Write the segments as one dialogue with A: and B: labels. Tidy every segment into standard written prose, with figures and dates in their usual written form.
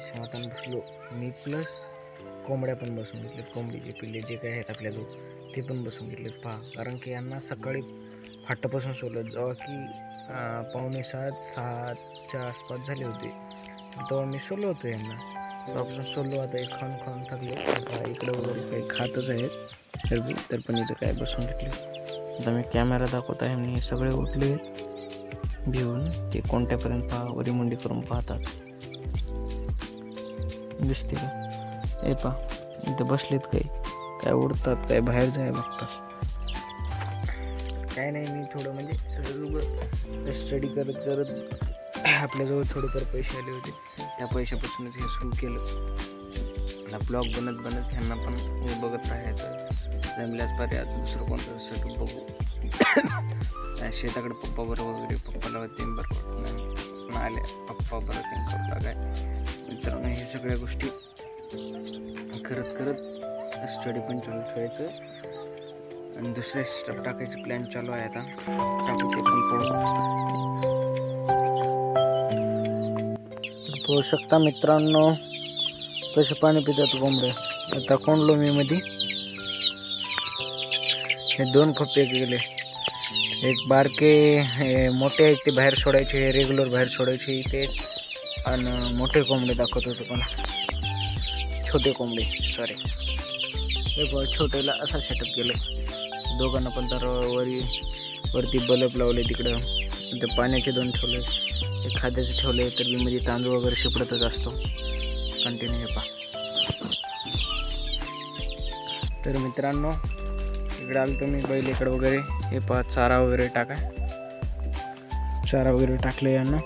A: निस्वार्थाने बसलो. मी प्लस कोंबड्या पण बसून घेतलेत. कोंबडीचे पिल्ले जे काही आहेत आपल्याजवळ ते पण बसून घेतलेत. पहा, कारण की यांना सकाळी फाटापासून सोडलं जेव्हा की 5:45-6च्या आसपास झाले होते, तेव्हा मी सोडलं होतं यांना. तेव्हापासून सोडलो. आता हे खाऊन खाऊन थकले. इकडं वगैरे काही खातच आहेत तर पण इथं काय बसून घेतले. आता मी कॅमेरा दाखवत आहे. मी सगळे उठले भिवून. ते कोणत्यापर्यंत पहा वरी मुंडी करून पाहतात. दिसते का? हे पहा इथं बसलेत. काय उडतात, काय बाहेर जाय बघतात. काय नाही, मी थोडं म्हणजे स्टडी करत आपल्याजवळ थोडेफार पैसे आले होते. त्या पैशापासूनच हे सुरू केलं. ब्लॉग बनत ह्यांना पण हे बघत राहायचं. जमल्यास पर्याय दुसरं कोणतं सेटअप बघू. शेताकडे पप्पा बरोबर वगैरे पप्पाला तीन बरोबर आल्या पप्पा बरोबर तीन करू लागाय. मित्रांनो, हे सगळ्या गोष्टी करत स्टडी पण चालू ठेवायचं आणि दुसरे स्टेप टाकायचं प्लॅन चालू आहे. आता टाकू ते पण पाहू शकता मित्रांनो कसं पाणी पितात कोंबड्या. आता कोंडलो मी मध्ये. हे 2 खोपे गेले. एक बारके मोठे आहेत ते बाहेर सोडायचे, रेग्युलर बाहेर सोडायचे इथे. आणि मोठे कोंबडे दाखवत होते मला. छोटे कोंबडे सॉरी. हे छोट्याला असा सेटअप केलं. दोघांना पण तर वरती बल्ब लावले. तिकडं ते पाण्याचे 2 ठेवले, एक खाद्याचे ठेवले. तर मी मध्ये तांदूळ वगैरे शिपडतच असतो कंटिन्यू. हे पहा. तर मित्रांनो, इकडे आलो तुम्ही बैलेकडे वगैरे. हे पहा चारा वगैरे टाकले यांना.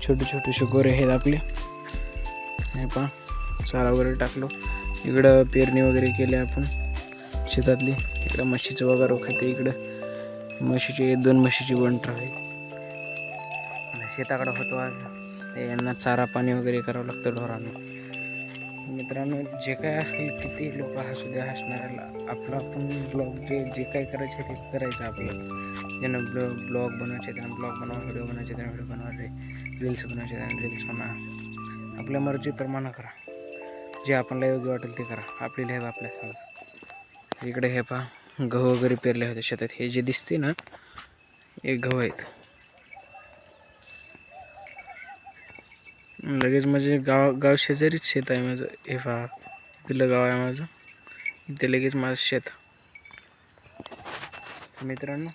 A: छोटे गोरे आहेत आपले. हे पहा चारा वगैरे टाकलो. इकडं पेरणी वगैरे केली आपण शेतातली. इकडं म्हशीचं वगैरे खाते. इकडं म्हशीचे 2 म्हशीची बंटर आहे. शेताकडं होतो आज. यांना चारा पाणी वगैरे करावं लागतं ढोरांना. मित्रांनो, जे काय असेल किती लोक हसू द्या, हसणाऱ्याला आपण ब्लॉग जे काय करायचे ते करायचं. आपलं ज्यांना ब्लॉग बनवायचे त्यांना ब्लॉग बनवा, व्हिडिओ बनायचे त्यांना व्हिडिओ बनवा, रील्स बनायचे त्यांना रील्स बनवा. आपल्या मर्जीप्रमाणे करा. जे आपल्याला योग्य वाटेल ते करा. आपली लाईफ आपल्या सांगा. इकडे हे पहा गहू वगैरे पेरले होते शेतात. हे जे दिसते ना हे गहू आहेत. लगेच म्हणजे गाव शेजारीच शेत आहे माझं. हे पहा तिथलं गाव आहे माझं. इथे लगेच माझं शेत. मित्रांनो,